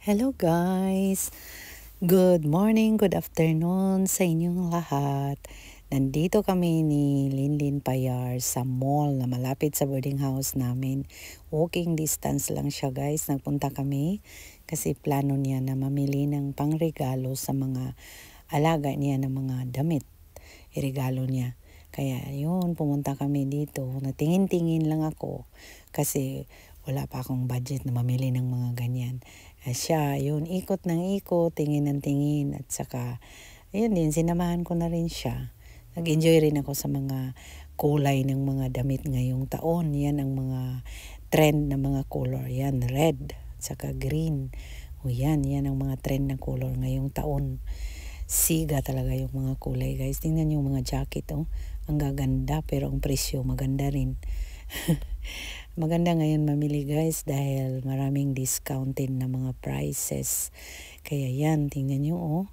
Hello guys! Good morning, good afternoon sa inyong lahat. Nandito kami ni Linlin Payar sa mall na malapit sa boarding house namin. Walking distance lang siya guys. Nagpunta kami kasi plano niya na mamili ng pangregalo sa mga alaga niya ng mga damit. Iregalo niya. Kaya yun, pumunta kami dito. Natingin-tingin lang ako kasi wala pa akong budget na mamili ng mga ganyan. Siya, yun, ikot ng ikot, tingin ng tingin. At saka, ayun din, sinamahan ko na rin siya. Nag-enjoy rin ako sa mga kulay ng mga damit ngayong taon. Yan ang mga trend na mga color. Yan, red, at saka green. O yan ang mga trend na color ngayong taon. Siga talaga yung mga kulay guys. Tingnan yung mga jacket oh. Ang gaganda pero ang presyo maganda rin. Maganda ngayon mamili guys dahil maraming discounted na mga prices. Kaya yan, tingnan nyo oh.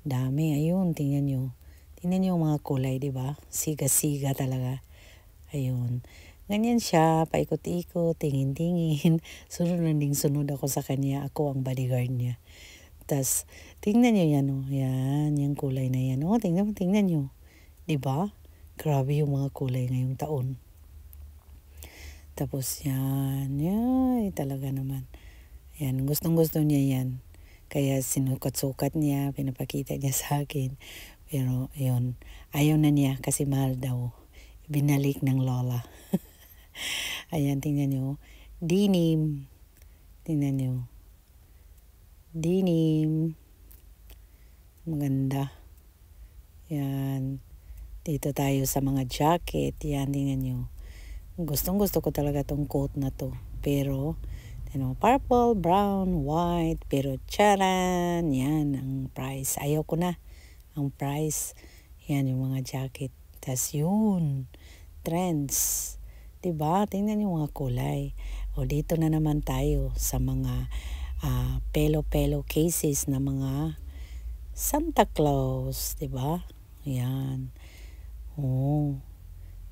Dami, ayun, tingnan nyo. Tingnan nyo yung mga kulay, di ba? Siga-siga talaga. Ayun. Ganyan siya, paikot-ikot, tingin-tingin. Sunod na ding sunod ako sa kanya. Ako ang bodyguard niya. Tas, tingnan nyo yan oh. Yan, yung kulay na yan. Oh, tingnan nyo. Di ba? Grabe yung mga kulay ngayong taon. Tapos yan, talaga naman. Yan, gustong-gusto niya yan. Kaya sinukat-sukat niya, pinapakita niya sa akin. Pero yun, ayaw na niya kasi mahal daw. Binalik ng lola. Ayan, tingnan nyo. Denim. Tingnan nyo. Denim. Maganda. Yan. Dito tayo sa mga jacket. Yan, tingnan nyo. Gustong-gusto ko talaga tong coat na to. Pero, purple, brown, white. Pero, charan! Yan ang price. Ayaw ko na. Ang price. Yan yung mga jacket. Tas yun. Trends. Diba? Tingnan yung mga kulay. O, dito na naman tayo sa mga pelo-pelo cases na mga Santa Claus. Diba? Yan. Oh.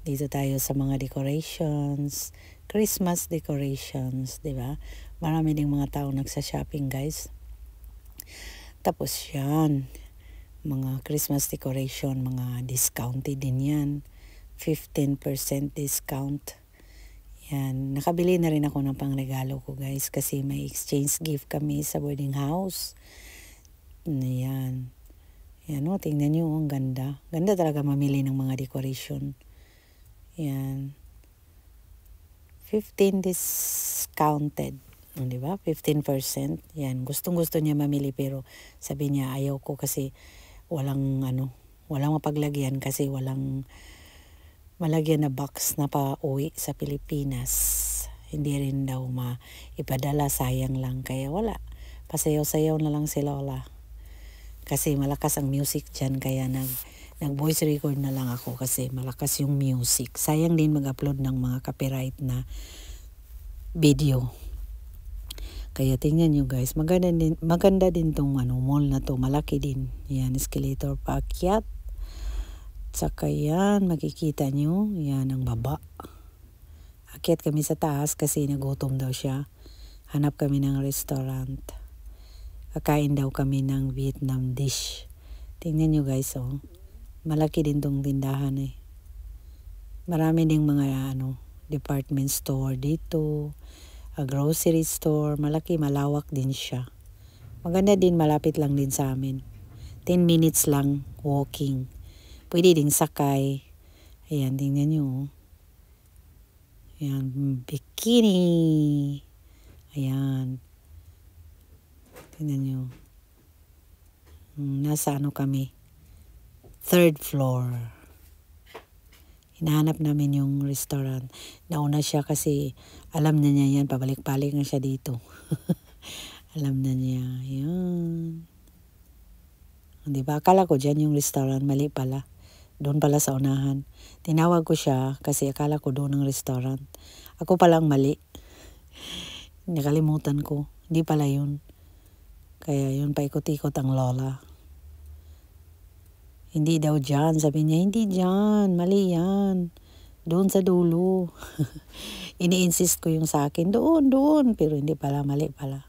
Dito tayo sa mga decorations, Christmas decorations, di ba? Marami ding mga tao nagsa-shopping, guys. Tapos yan, mga Christmas decoration, mga discounted din yan. 15% discount. Yan, nakabili na rin ako ng pangregalo ko, guys, kasi may exchange gift kami sa boarding house. Yan. Yan, tingnan nyo, ang ganda. Ganda talaga mamili ng mga decoration. Yan. 15 discounted. Di ba? 15%. Yan. Gustong-gusto niya mamili pero sabi niya ayaw ko kasi walang mapaglagyan kasi walang malagyan na box na pa-uwi sa Pilipinas. Hindi rin daw ipadala, sayang lang. Kaya wala. Pasayaw-sayaw na lang si Lola. Kasi malakas ang music dyan kaya nag-voice record na lang ako kasi malakas yung music. Sayang din mag-upload ng mga copyright na video. Kaya tingnan nyo guys, maganda din tong mall na to. Malaki din. Yan, escalator paakyat. Tsaka yan, makikita nyo. Yan ang baba. Akyat kami sa taas kasi nagutom daw siya. Hanap kami ng restaurant. Kakain daw kami ng Vietnam dish. Tingnan nyo guys oh. Malaki din tong tindahan eh. Marami ding mga department store dito. A grocery store. Malaki, malawak din siya. Maganda din, malapit lang din sa amin. 10 minutes lang walking. Pwede ding sakay. Ayan, tingnan nyo. Ayan, bikini. Ayan. Tingnan nyo. Nasa kami. 3rd floor. Hinahanap namin yung restaurant. Nauna siya kasi alam na niya yan. Pabalik-balik na siya dito. Alam na niya. Yan. Diba? Akala ko dyan yung restaurant. Mali pala. Doon pala sa unahan. Tinawag ko siya kasi akala ko doon ang restaurant. Ako palang mali. Nakalimutan ko. Hindi pala yun. Kaya yun, paikot-ikot ang Lola. Hindi daw dyan. Sabi niya, hindi dyan. Mali yan. Doon sa dulo. Ini-insist ko yung sa akin. Doon. Pero hindi pala. Mali pala.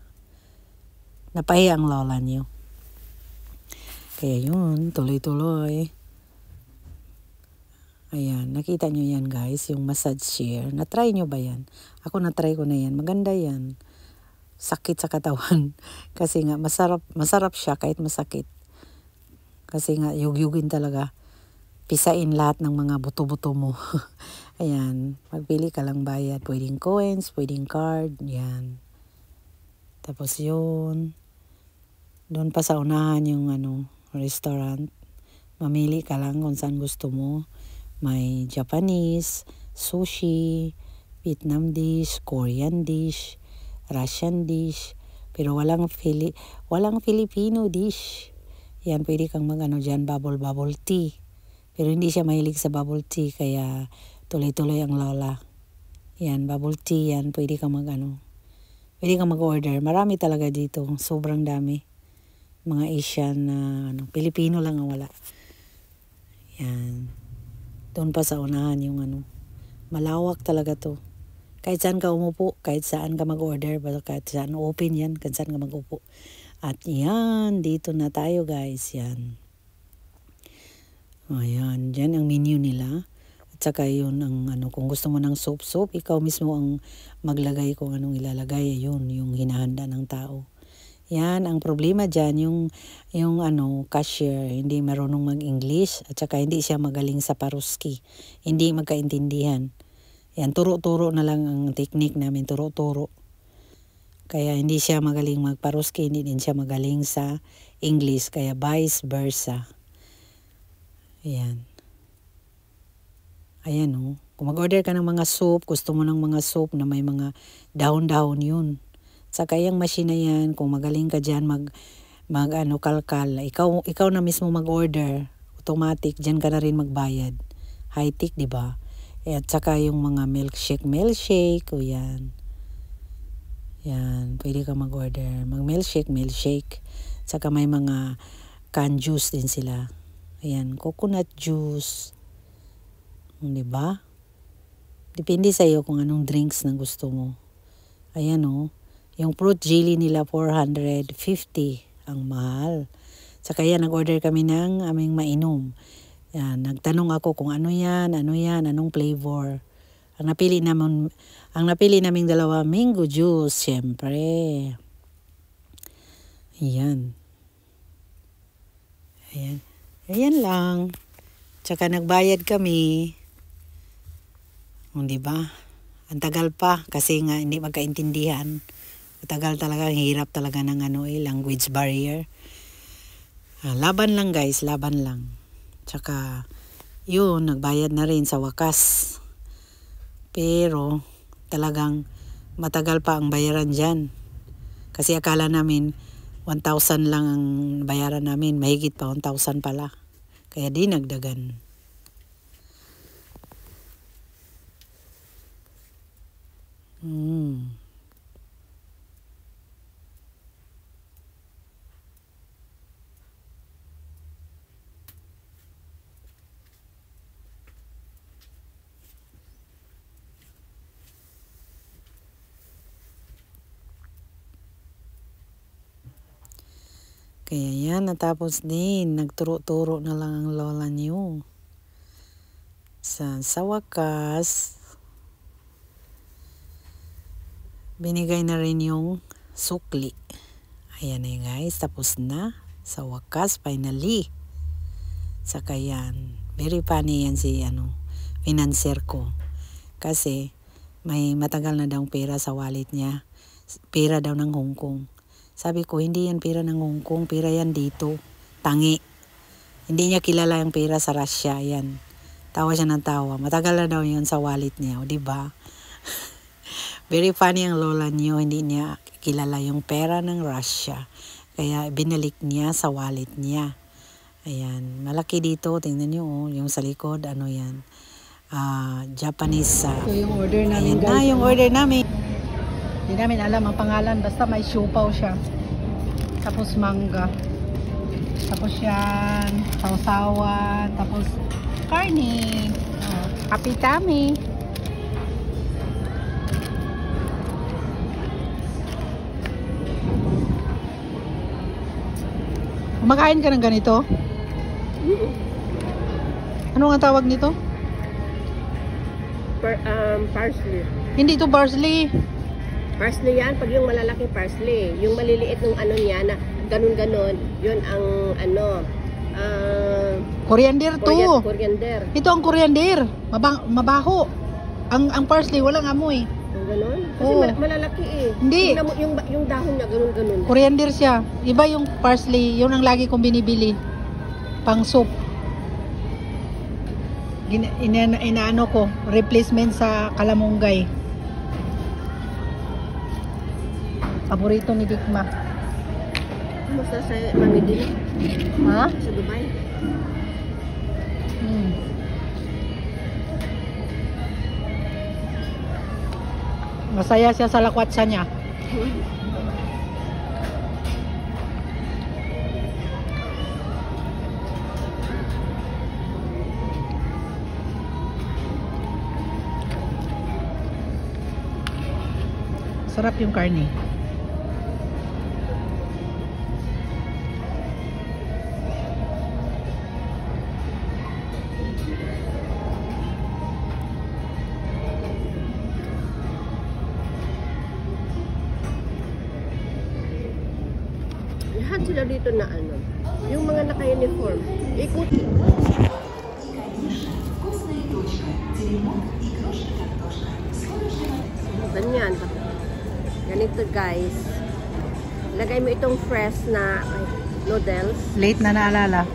Napahiya ang lola niyo. Kaya yun, tuloy-tuloy. Ayan, nakita nyo yan guys, yung massage chair. Na-try nyo ba yan? Ako na-try ko na yan. Maganda yan. Sakit sa katawan. Kasi nga, masarap siya kahit masakit. Kasi nga, yugyugin talaga. Pisain lahat ng mga buto-buto mo. Ayan, magpili ka lang bayad. Pwedeng coins, pwedeng card. Yan. Tapos yun, doon pa sa unahan yung restaurant. Mamili ka lang kung saan gusto mo. May Japanese, sushi, Vietnam dish, Korean dish, Russian dish, pero walang Filipino dish. Yan, pwede kang dyan, bubble tea. Pero hindi siya mahilig sa bubble tea, kaya tuloy-tuloy ang lola. Yan, bubble tea yan, pwede kang mag-order. Marami talaga dito, sobrang dami. Mga Asian na Pilipino lang ang wala. Yan. Doon pa sa unahan yung malawak talaga to. Kahit saan ka umupo, kahit saan ka mag-order, kahit saan open yan, kahit saan ka mag-upo. At yan, dito na tayo guys, yan. Ayan, dyan ang menu nila. At saka yun, kung gusto mo ng soup, ikaw mismo ang maglagay kung anong ilalagay. Yun, yung hinahanda ng tao. Yan, ang problema dyan, yung cashier, hindi marunong mag-English at saka hindi siya magaling sa paruski. Hindi magkaintindihan. Yan, turo-turo na lang ang technique namin, turo-turo. Kaya hindi siya magaling magparuski, hindi din siya magaling sa English, kaya vice versa. Ayan. Ayan o. Kung mag-order ka ng mga soup, gusto mo ng mga soup na may mga dahon-dahon yun. Saka yung machine na yan, kung magaling ka dyan kalkal, ikaw na mismo mag-order, automatic, dyan ka na rin magbayad. High-tech, di ba? At saka yung mga milkshake, o yan. Yan, pwede ka mag-order. Milkshake. Saka may mga canned juice din sila. Ayan, coconut juice. Di ba? Depende sa iyo kung anong drinks na gusto mo. Ayan o. Yung fruit jelly nila, 450. Ang mahal. Saka yan, nag-order kami ng aming mainom. Yan, nagtanong ako kung ano yan, anong flavor. Ang napili naming dalawa, mango juice, syempre. Ayan. Ayan lang. Tsaka nagbayad kami. Di ba? Ang tagal pa kasi nga hindi magkaintindihan. Matagal talaga, hirap talaga ng language barrier. Laban lang guys, laban lang. Tsaka yun, nagbayad na rin sa wakas. Pero talagang matagal pa ang bayaran dyan. Kasi akala namin 1,000 lang ang bayaran namin. Mahigit pa 1,000 pala. Kaya dinagdagan. Kaya yan, natapos din. Nagturo-turo na lang ang lola niyo. Sa wakas, binigay na rin yung sukli. Ayan na guys, tapos na. Sa wakas, finally. Saka yan, very funny yan si financier ko. Kasi may matagal na daw pera sa wallet niya. Pera daw ng Hong Kong. Sabi ko, hindi yan pera ng Hong Kong, pera yan dito. Tangi. Hindi niya kilala yung pera sa Russia, yan. Tawa siya ng tawa. Matagal na daw yun sa wallet niya, o diba? Very funny ang lola niyo, hindi niya kilala yung pera ng Russia. Kaya binalik niya sa wallet niya. Ayan, malaki dito, tingnan niyo yung sa likod, yan. Japanese. So yung order namin ayan guys. Yung order namin. Hindi namin alam ang pangalan, basta may siopaw siya. Tapos mangga. Tapos yan, sausawan, tapos karne. Kapitami. Kumakain ka ng ganito? Ano nga tawag nito? Parsley. Hindi to parsley. Parsley yan, pag yung malalaki parsley. Yung maliliit ng ano niya na ganun-ganon, yun ang ano, Coriander to. coriander. Ito ang coriander. Mabaho. Ang parsley walang amoy. Ang ganon? Kasi Oo. malalaki eh. Hindi. Yung dahon niya, ganun-ganon. Coriander siya. Iba yung parsley. Yun ang lagi kong binibili. Pang soup. Inaano ko. Replacement sa kalamunggay. Paborito ni Dikma. Kumusta sa Mamidin? Ha? Sa Dubai? Masaya siya sa lakwatsa niya. Sarap yung karne. Lahat sila dito na ano, yung mga naka-uniform. Ikot. Ganyan. Ganito guys. Lagay mo itong fresh na noodles. Late na naalala.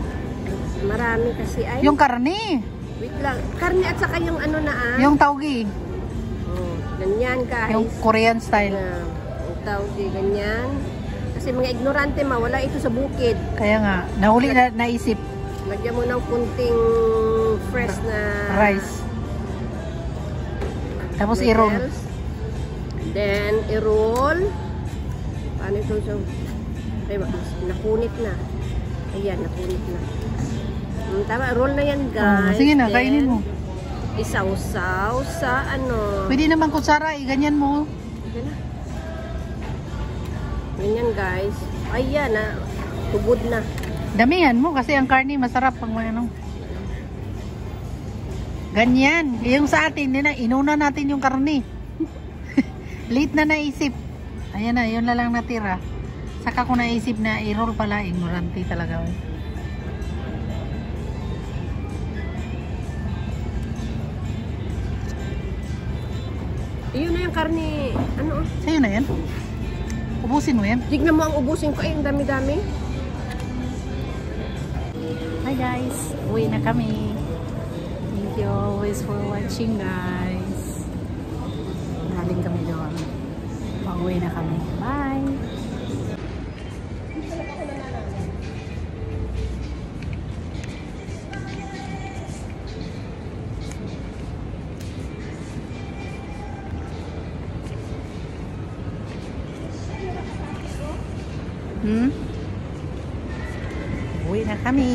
Marami kasi ay. Yung karne. Wait lang. Karne at saka yung ano na Yung taugi. Oh, ganyan guys. Yung Korean style. Yung tawag ganyan. Kasi mga ignorante mawala ito sa bukid. Kaya nga, nahuli na naisip. Lagyan mo ng kunting fresh na Rice. Tapos i-roll. noodles. Then, i-roll. Paano ito? So, ay, nakunit na. Ayan, nakunit na. Tama, roll na yan, guys. Sige na, Then, kainin mo. Isaw-saw sa ano. Pwede naman kutsara, ganyan mo. Sige na. Ganyan, guys. Ayan, tubod na. Damihan mo kasi ang karne masarap pang ano. Ganyan. Yung sa atin, inuna natin yung karne. Late na naisip. Ayan na, yun na lang natira. Saka ko naisip na i-roll pala. Ignorante talaga. Iyon na yung karne. Ano? Sa'yo na yan. Ubusin mo yan. Tignan mo ang ubusin ko. Ay, ang dami-dami. Hi guys. Uwi na kami. Thank you always for watching guys. Galing kami doon. Pauwi na kami. Bye! Uwi na kami.